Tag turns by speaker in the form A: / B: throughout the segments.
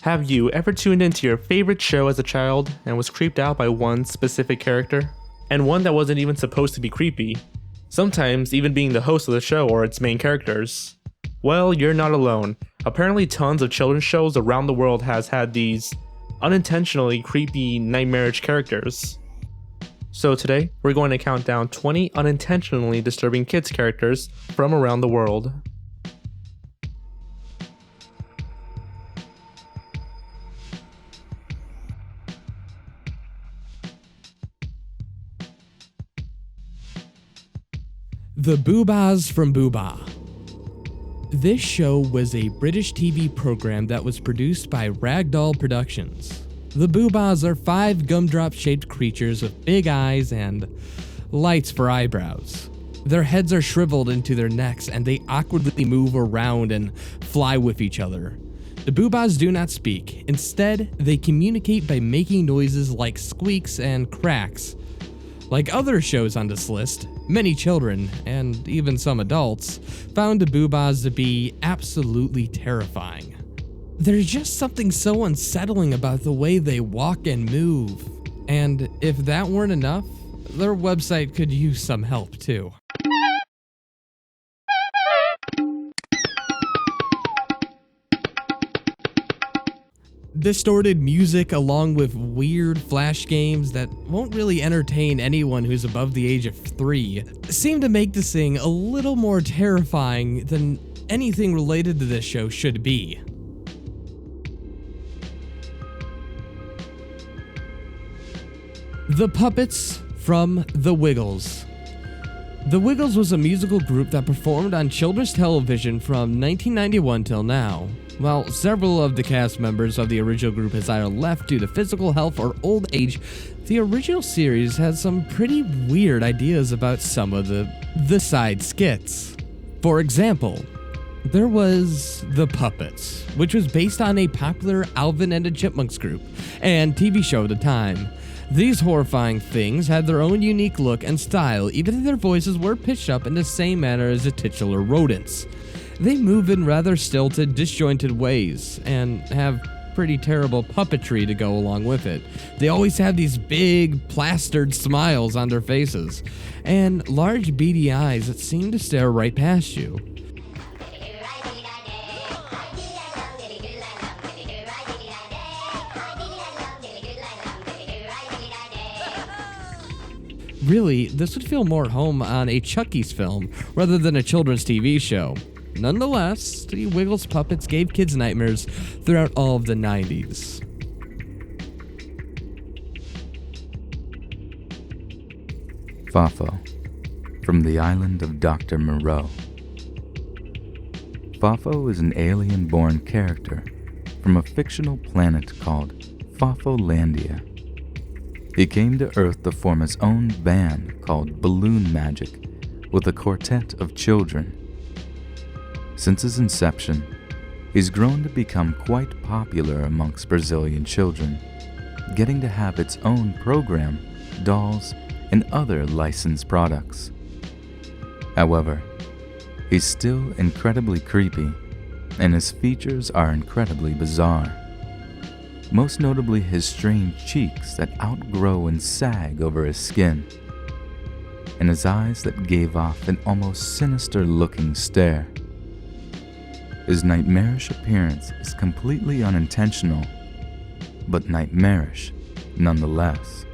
A: Have you ever tuned into your favorite show as a child and was creeped out by one specific character? And one that wasn't even supposed to be creepy? Sometimes even being the host of the show or its main characters. Well, you're not alone. Apparently tons of children's shows around the world has had these unintentionally creepy, nightmarish characters. So today, we're going to count down 20 unintentionally disturbing kids characters from around the world.
B: The Boobahs from Boobah. This show was a British TV program that was produced by Ragdoll Productions. The Boobahs are 5 gumdrop-shaped creatures with big eyes and lights for eyebrows. Their heads are shriveled into their necks and they awkwardly move around and fly with each other. The Boobahs do not speak. Instead, they communicate by making noises like squeaks and cracks. Like other shows on this list, many children, and even some adults, found the Boobahs to be absolutely terrifying. There's just something so unsettling about the way they walk and move. And if that weren't enough, their website could use some help too. Distorted music along with weird flash games that won't really entertain anyone who's above the age of 3 seem to make this thing a little more terrifying than anything related to this show should be. The Puppets from The Wiggles. The Wiggles was a musical group that performed on children's television from 1991 till now. While several of the cast members of the original group has either left due to physical health or old age, the original series has some pretty weird ideas about some of the side skits. For example, there was The Puppets, which was based on a popular Alvin and the Chipmunks group and TV show at the time. These horrifying things had their own unique look and style, even if their voices were pitched up in the same manner as the titular rodents. They move in rather stilted, disjointed ways, and have pretty terrible puppetry to go along with it. They always have these big, plastered smiles on their faces, and large beady eyes that seem to stare right past you. Really, this would feel more at home on a Chucky's film rather than a children's TV show. Nonetheless, the Wiggles puppets gave kids nightmares throughout all of the 90s.
C: Fafo, from the island of Dr. Moreau. Fafo is an alien-born character from a fictional planet called Fafolandia. He came to Earth to form his own band called Balloon Magic with a quartet of children. Since his inception, he's grown to become quite popular amongst Brazilian children, getting to have its own program, dolls, and other licensed products. However, he's still incredibly creepy, and his features are incredibly bizarre. Most notably his strange cheeks that outgrow and sag over his skin, and his eyes that gave off an almost sinister-looking stare. His nightmarish appearance is completely unintentional, but nightmarish nonetheless.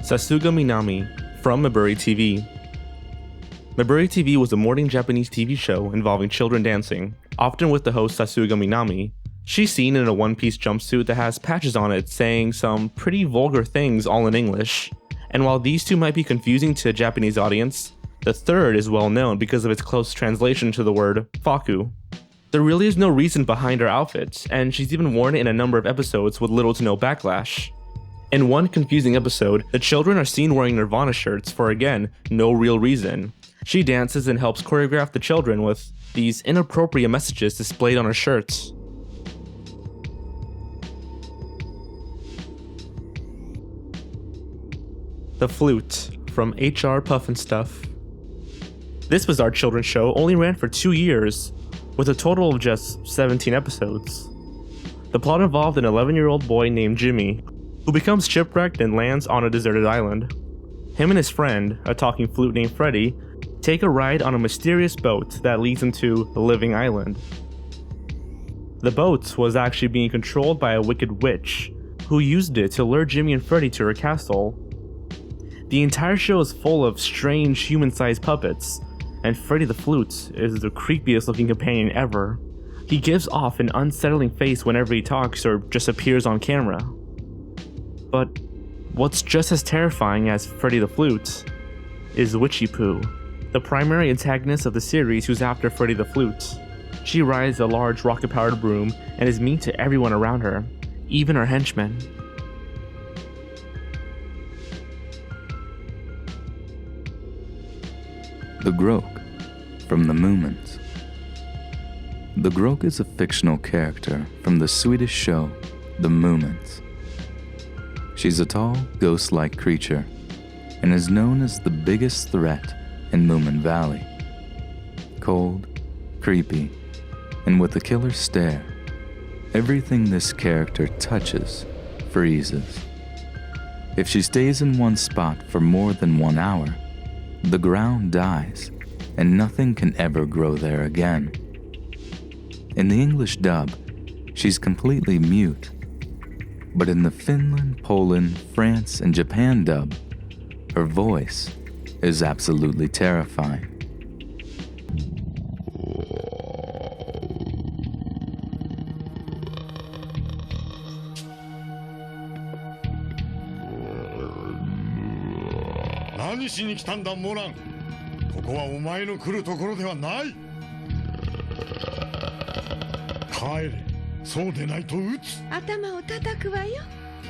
A: Sasuga Minami from Miburi TV. Miburi TV was a morning Japanese TV show involving children dancing, often with the host Sasuga Minami. She's seen in a one-piece jumpsuit that has patches on it saying some pretty vulgar things all in English. And while these two might be confusing to a Japanese audience, the third is well known because of its close translation to the word faku. There really is no reason behind her outfit, and she's even worn it in a number of episodes with little to no backlash. In one confusing episode, the children are seen wearing Nirvana shirts for, again, no real reason. She dances and helps choreograph the children with these inappropriate messages displayed on her shirts. The Flute from HR Puffnstuff. This bizarre children's show only ran for 2 years, with a total of just 17 episodes. The plot involved an 11-year-old boy named Jimmy, who becomes shipwrecked and lands on a deserted island. Him and his friend, a talking flute named Freddy, take a ride on a mysterious boat that leads them to the Living Island. The boat was actually being controlled by a wicked witch, who used it to lure Jimmy and Freddy to her castle. The entire show is full of strange human-sized puppets, and Freddy the Flute is the creepiest looking companion ever. He gives off an unsettling face whenever he talks or just appears on camera. But what's just as terrifying as Freddy the Flute is Witchy Poo, the primary antagonist of the series who's after Freddy the Flute. She rides a large rocket-powered broom and is mean to everyone around her, even her henchmen.
C: The Groke from the Moomins. The Groke is a fictional character from the Swedish show The Moomins. She's a tall, ghost-like creature and is known as the biggest threat in Moomin Valley. Cold, creepy, and with a killer stare, everything this character touches freezes. If she stays in one spot for more than 1 hour, the ground dies and nothing can ever grow there again. In the English dub, she's completely mute, but in the Finland, Poland, France, and Japan dub, her voice is absolutely terrifying.
D: Whatしに来たんだモラン。ここはお前の来るところではない。帰れ。そうでないと撃つ。
E: 頭を叩くわよ。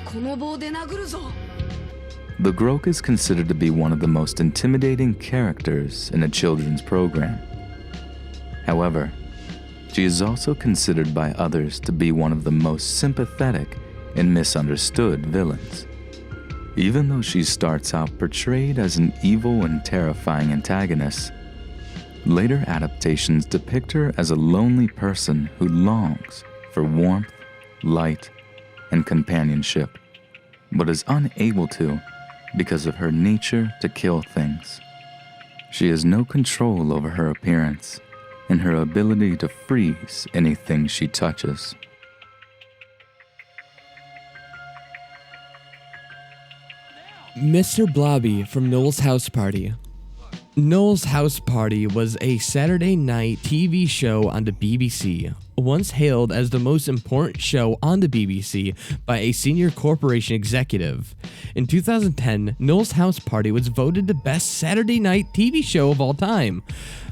E: この棒で殴るぞ。
C: The Groke is considered to be one of the most intimidating characters in a children's program. However, she is also considered by others to be one of the most sympathetic and misunderstood villains. Even though she starts out portrayed as an evil and terrifying antagonist, later adaptations depict her as a lonely person who longs for warmth, light, and companionship, but is unable to because of her nature to kill things. She has no control over her appearance and her ability to freeze anything she touches.
B: Mr. Blobby from Noel's House Party. Noel's House Party was a Saturday night TV show on the BBC, once hailed as the most important show on the BBC by a senior corporation executive. In 2010, Noel's House Party was voted the best Saturday night TV show of all time,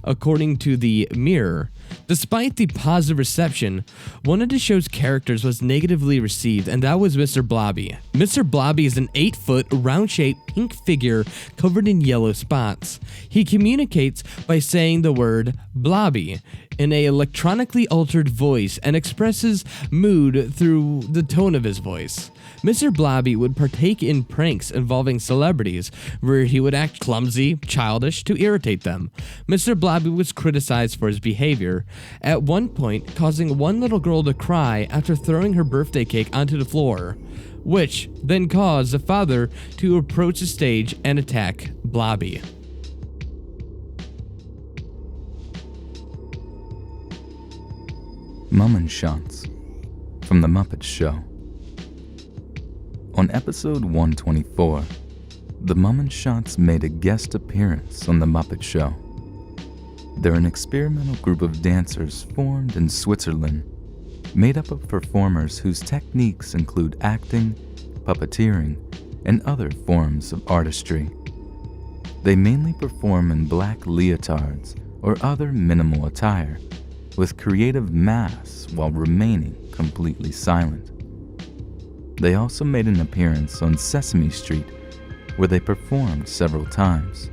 B: according to the Mirror. Despite the positive reception, one of the show's characters was negatively received, and that was Mr. Blobby. Mr. Blobby is an 8-foot, round-shaped pink figure covered in yellow spots. He communicates by saying the word Blobby in an electronically altered voice and expresses mood through the tone of his voice. Mr. Blobby would partake in pranks involving celebrities, where he would act clumsy, childish to irritate them. Mr. Blobby was criticized for his behavior, at one point causing one little girl to cry after throwing her birthday cake onto the floor, which then caused the father to approach the stage and attack Blobby.
C: Mummenschanz from The Muppet Show. On episode 124, the Mummenschanz made a guest appearance on The Muppet Show. They're an experimental group of dancers formed in Switzerland, made up of performers whose techniques include acting, puppeteering, and other forms of artistry. They mainly perform in black leotards or other minimal attire, with creative masks while remaining completely silent. They also made an appearance on Sesame Street, where they performed several times.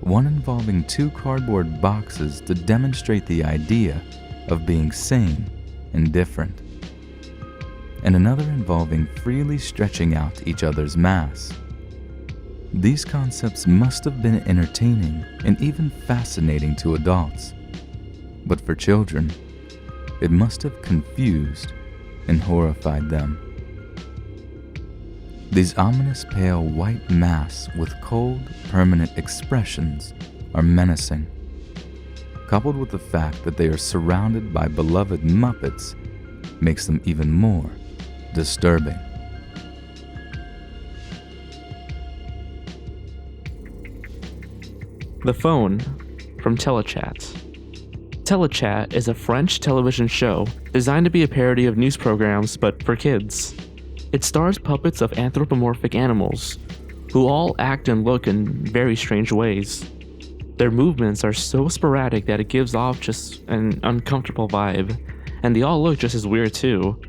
C: One involving 2 cardboard boxes to demonstrate the idea of being sane and different, and another involving freely stretching out each other's masks. These concepts must have been entertaining and even fascinating to adults. But for children, it must have confused and horrified them. These ominous pale white masks with cold, permanent expressions are menacing. Coupled with the fact that they are surrounded by beloved Muppets makes them even more disturbing.
F: The Phone from Telechat. Telechat is a French television show designed to be a parody of news programs but for kids. It stars puppets of anthropomorphic animals who all act and look in very strange ways. Their movements are so sporadic that it gives off just an uncomfortable vibe, and they all look just as weird too.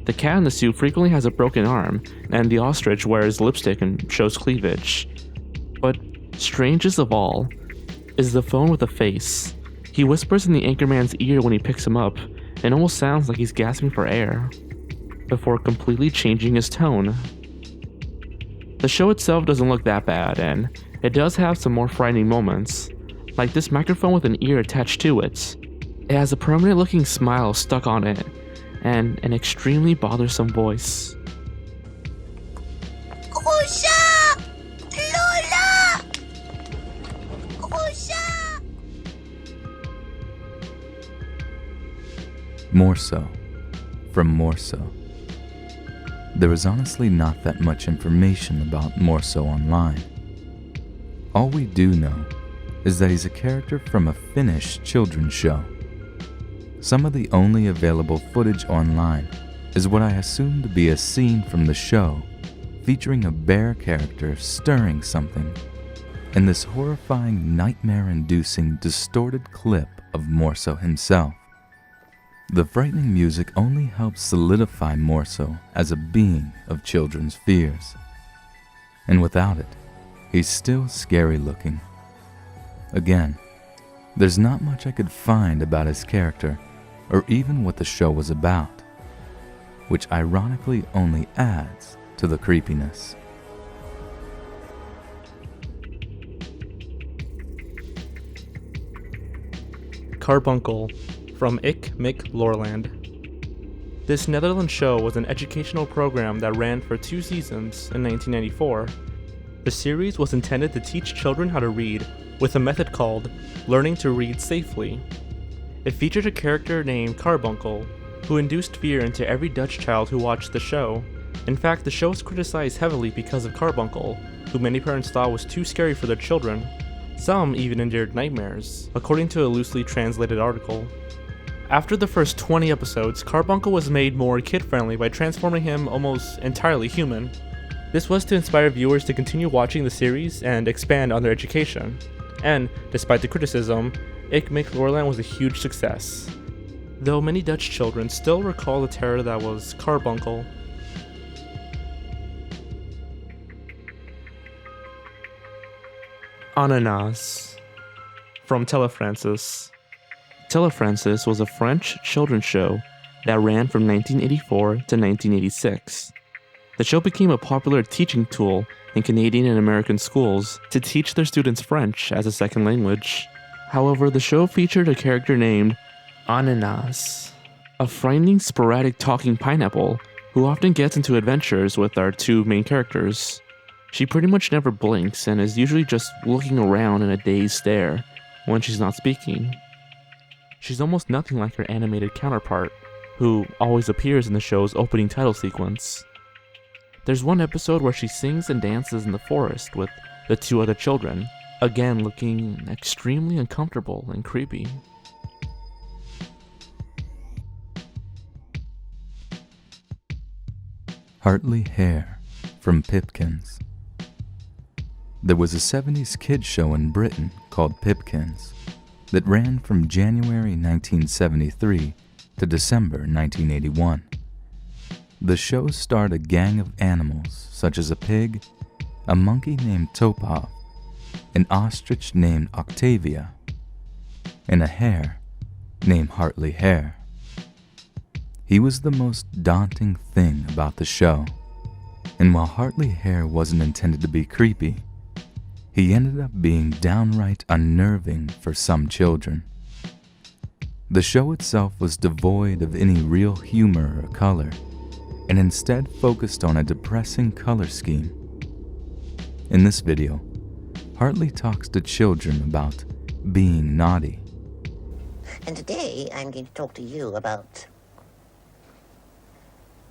F: The cat in the suit frequently has a broken arm, and the ostrich wears lipstick and shows cleavage. But strangest of all is the phone with a face. He whispers in the anchorman's ear when he picks him up, and almost sounds like he's gasping for air, before completely changing his tone. The show itself doesn't look that bad, and it does have some more frightening moments, like this microphone with an ear attached to it. It has a permanent looking smile stuck on it, and an extremely bothersome voice.
E: Grosha! Lola! Grosha!
C: Morso from Morso. There is honestly not that much information about Morso online. All we do know is that he's a character from a Finnish children's show. Some of the only available footage online is what I assume to be a scene from the show featuring a bear character stirring something, and this horrifying, nightmare-inducing, distorted clip of Morso himself. The frightening music only helps solidify Morso as a being of children's fears. And without it, he's still scary looking. Again, there's not much I could find about his character or even what the show was about, which ironically only adds to the creepiness.
A: Carbuncle from Ik Mik Lorland. This Netherlands show was an educational program that ran for 2 seasons in 1994. The series was intended to teach children how to read with a method called Learning to Read Safely. It featured a character named Carbuncle, who induced fear into every Dutch child who watched the show. In fact, the show was criticized heavily because of Carbuncle, who many parents thought was too scary for their children. Some even endured nightmares, according to a loosely translated article. After the first 20 episodes, Carbuncle was made more kid-friendly by transforming him almost entirely human. This was to inspire viewers to continue watching the series and expand on their education. And, despite the criticism, Ik Mik Lorland was a huge success, though many Dutch children still recall the terror that was Carbuncle. Ananas from Telefrancis. Telefrancis was a French children's show that ran from 1984 to 1986. The show became a popular teaching tool in Canadian and American schools to teach their students French as a second language. However, the show featured a character named Ananas, a frightening, sporadic talking pineapple who often gets into adventures with our 2 main characters. She pretty much never blinks and is usually just looking around in a dazed stare when she's not speaking. She's almost nothing like her animated counterpart, who always appears in the show's opening title sequence. There's one episode where she sings and dances in the forest with the 2 other children, again looking extremely uncomfortable and creepy.
C: Hartley Hare from Pipkins. There was a 70s kids show in Britain called Pipkins that ran from January 1973 to December 1981. The show starred a gang of animals such as a pig, a monkey named Topov, an ostrich named Octavia, and a hare named Hartley Hare. He was the most daunting thing about the show, and while Hartley Hare wasn't intended to be creepy, he ended up being downright unnerving for some children. The show itself was devoid of any real humor or color, and instead focused on a depressing color scheme. In this video, Hartley talks to children about being naughty.
G: And today I'm going to talk to you about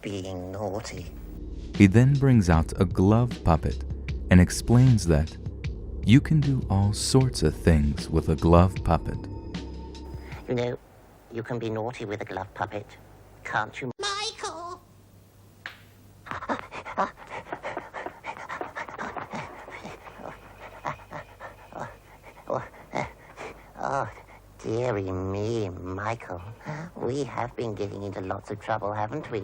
G: being naughty.
C: He then brings out a glove puppet and explains that you can do all sorts of things with a glove puppet.
G: You know, you can be naughty with a glove puppet, can't you, Michael? Oh, dearie me, Michael. We have been getting into lots of trouble, haven't we?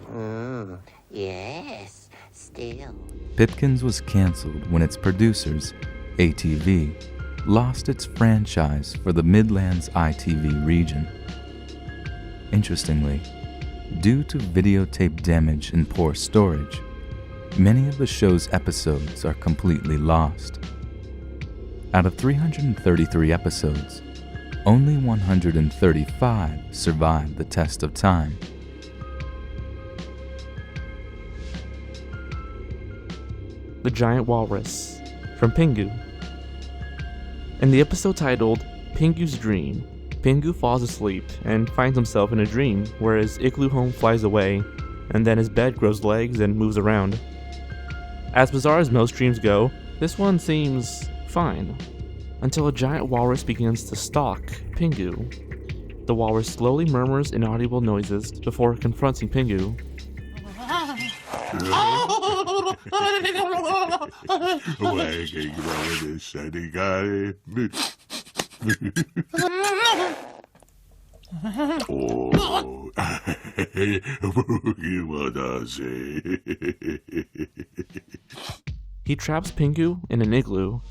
G: Yes, still.
C: Pipkins was canceled when its producers, ATV, lost its franchise for the Midlands ITV region. Interestingly, due to videotape damage and poor storage, many of the show's episodes are completely lost. Out of 333 episodes, only 135 survived the test of time.
F: The Giant Walrus from Pingu. In the episode titled Pingu's Dream, Pingu falls asleep and finds himself in a dream where his igloo home flies away, and then his bed grows legs and moves around. As bizarre as most dreams go, this one seems fine, until a giant walrus begins to stalk Pingu. The walrus slowly murmurs inaudible noises before confronting Pingu. He traps Pingu in an igloo,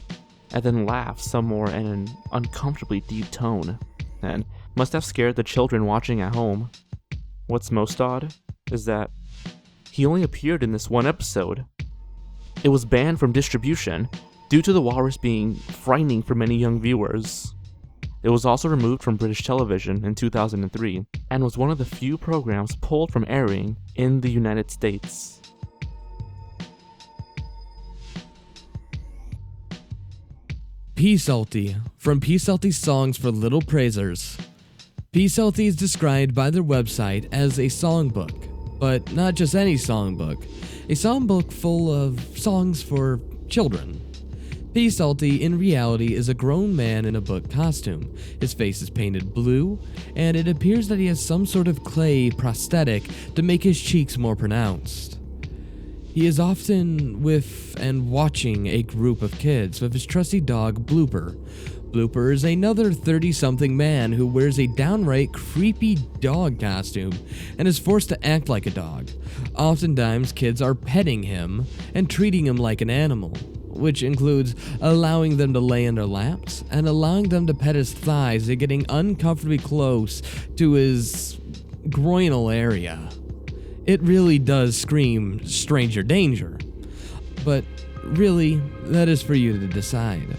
F: and then laughs some more in an uncomfortably deep tone, and must have scared the children watching at home. What's most odd is that he only appeared in this one episode. It was banned from distribution due to the walrus being frightening for many young viewers. It was also removed from British television in 2003 and was one of the few programs pulled from airing in the United States.
B: P. Salty from P. Salty Songs for Little Praisers. P. Salty is described by their website as a songbook, but not just any songbook, a songbook full of songs for children. P. Salty, in reality, is a grown man in a book costume. His face is painted blue, and it appears that he has some sort of clay prosthetic to make his cheeks more pronounced. He is often with and watching a group of kids with his trusty dog, Blooper. Blooper is another 30-something man who wears a downright creepy dog costume and is forced to act like a dog. Oftentimes, kids are petting him and treating him like an animal, which includes allowing them to lay in their laps and allowing them to pet his thighs and getting uncomfortably close to his groinal area. It really does scream stranger danger, but really, that is for you to decide.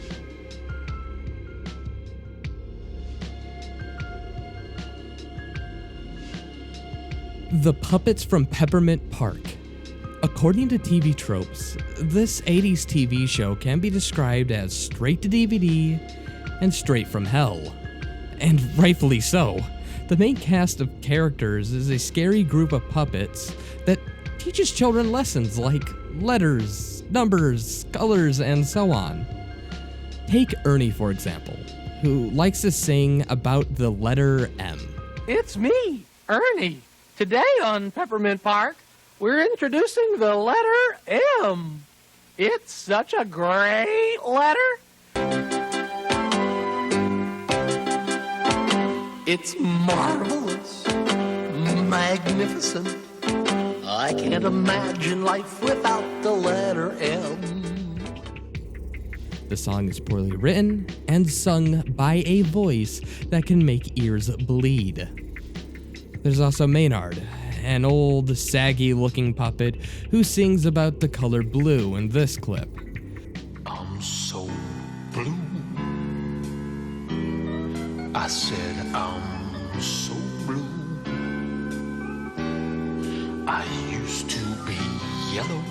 B: The Puppets from Peppermint Park. According to TV Tropes, this 80s TV show can be described as straight to DVD and straight from hell. And rightfully so. The main cast of characters is a scary group of puppets that teaches children lessons like letters, numbers, colors, and so on. Take Ernie, for example, who likes to sing about the letter M.
H: It's me, Ernie. Today on Peppermint Park, we're introducing the letter M. It's such a great letter. It's marvelous, magnificent. I can't imagine life without the letter M.
B: The song is poorly written and sung by a voice that can make ears bleed. There's also Maynard, an old, saggy-looking puppet who sings about the color blue in this clip.
I: I'm so I said I'm so blue. I used to be yellow.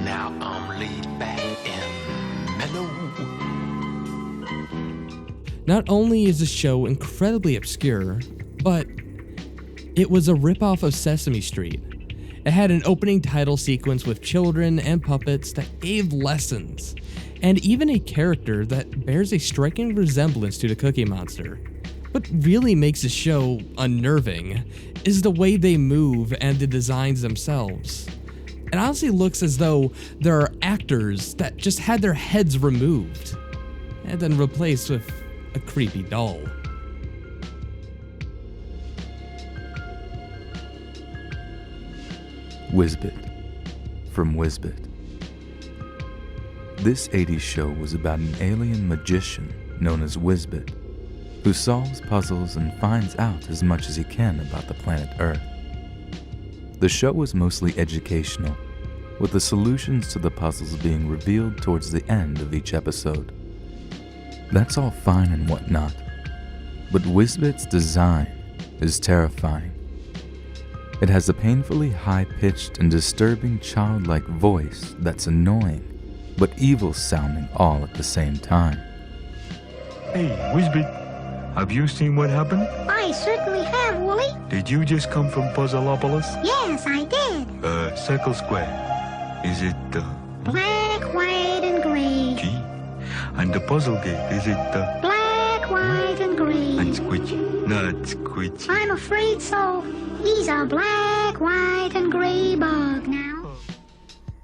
I: Now I'm laid back and mellow.
B: Not only is the show incredibly obscure, but it was a ripoff of Sesame Street. It had an opening title sequence with children and puppets that gave lessons, and even a character that bears a striking resemblance to the Cookie Monster. What really makes the show unnerving is the way they move and the designs themselves. It honestly looks as though there are actors that just had their heads removed and then replaced with a creepy doll.
C: Whizbit from Whizbit. This 80s show was about an alien magician known as Whizbit, who solves puzzles and finds out as much as he can about the planet Earth. The show was mostly educational, with the solutions to the puzzles being revealed towards the end of each episode. That's all fine and whatnot, but Whizbit's design is terrifying. It has a painfully high-pitched and disturbing childlike voice that's annoying, but evil-sounding all at the same time.
J: Hey, Whizbit, have you seen what happened?
K: I certainly have, Wooly.
J: Did you just come from Puzzleopolis?
K: Yes, I did.
J: Circle Square. Is it,
K: Black, white, and gray.
J: G? And the puzzle gate, is it,
K: Black, white, and gray.
J: And squidgy? Not squidgy.
K: I'm afraid so. He's a black, white, and gray bug now.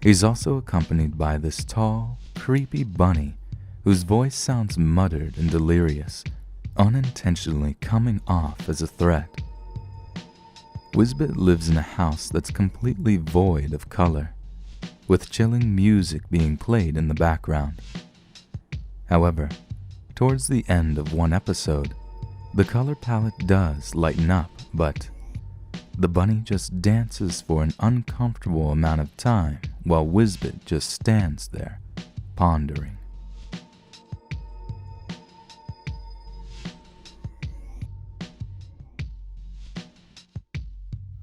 C: He's also accompanied by this tall, creepy bunny whose voice sounds muttered and delirious, unintentionally coming off as a threat. Whizbit lives in a house that's completely void of color, with chilling music being played in the background. However, towards the end of one episode, the color palette does lighten up, but the bunny just dances for an uncomfortable amount of time while Whizbit just stands there, pondering.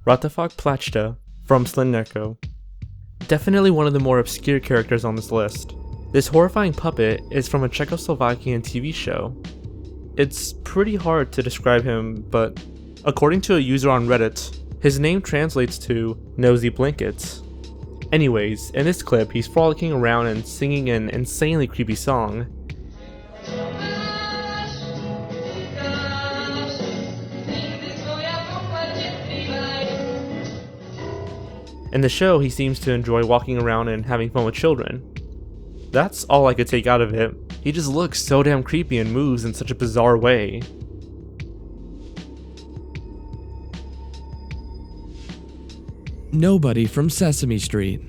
A: Ratafak Plachta from Slineko. Definitely one of the more obscure characters on this list. This horrifying puppet is from a Czechoslovakian TV show. It's pretty hard to describe him, but according to a user on Reddit, his name translates to Nosy Blankets. Anyways, in this clip, he's frolicking around and singing an insanely creepy song. In the show, he seems to enjoy walking around and having fun with children. That's all I could take out of it. He just looks so damn creepy and moves in such a bizarre way.
B: Nobody from Sesame Street.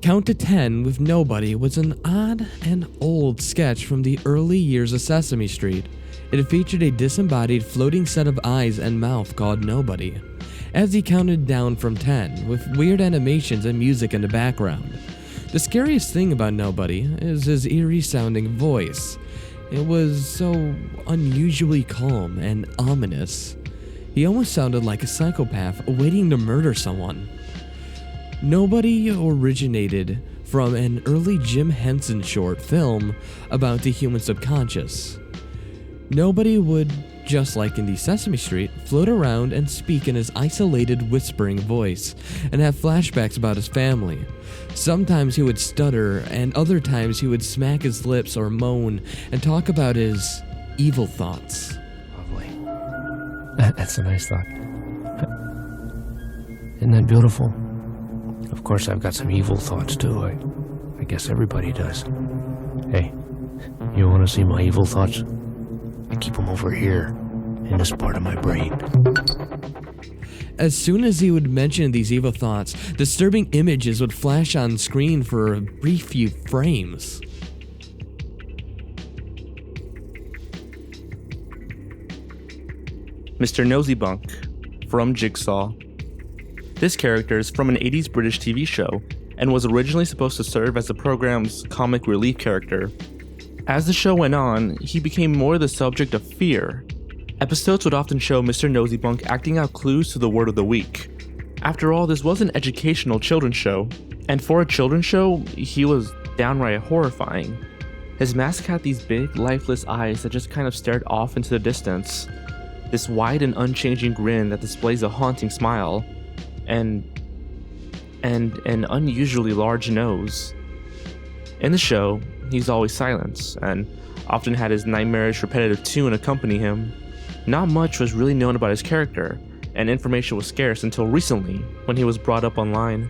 B: Count to 10 with Nobody was an odd and old sketch from the early years of Sesame Street. It featured a disembodied floating set of eyes and mouth called Nobody, as he counted down from 10 with weird animations and music in the background. The scariest thing about Nobody is his eerie sounding voice. It was so unusually calm and ominous. He almost sounded like a psychopath waiting to murder someone. Nobody originated from an early Jim Henson short film about the human subconscious. Nobody would, just like in the Sesame Street, float around and speak in his isolated whispering voice and have flashbacks about his family. Sometimes he would stutter, and other times he would smack his lips or moan and talk about his evil thoughts.
L: Lovely. That's a nice thought. Isn't that beautiful? Of course, I've got some evil thoughts too. I guess everybody does. Hey, you want to see my evil thoughts? I keep them over here, in this part of my brain.
B: As soon as he would mention these evil thoughts, disturbing images would flash on screen for a brief few frames.
A: Mr. Nosybunk from Jigsaw. This character is from an 80s British TV show and was originally supposed to serve as the program's comic relief character. As the show went on, he became more the subject of fear. Episodes would often show Mr. Nosybunk acting out clues to the word of the week. After all, this was an educational children's show, and for a children's show, he was downright horrifying. His mask had these big, lifeless eyes that just kind of stared off into the distance, this wide and unchanging grin that displays a haunting smile, and an unusually large nose. In the show, he's always silent, and often had his nightmarish repetitive tune accompany him. Not much was really known about his character, and information was scarce until recently, when he was brought up online.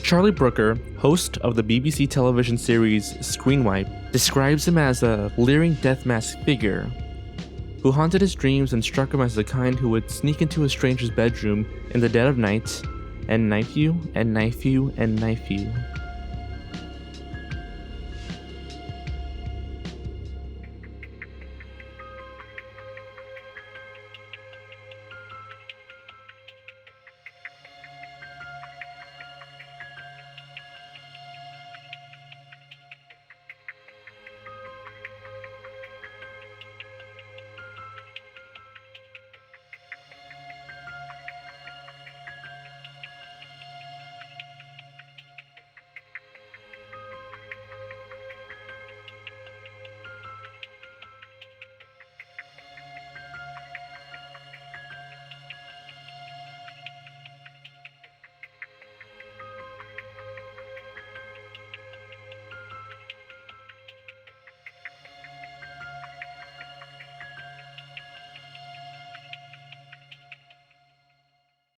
A: Charlie Brooker, host of the BBC television series Screenwipe, describes him as a leering death mask figure who haunted his dreams and struck him as the kind who would sneak into a stranger's bedroom in the dead of night and knife you and knife you and knife you.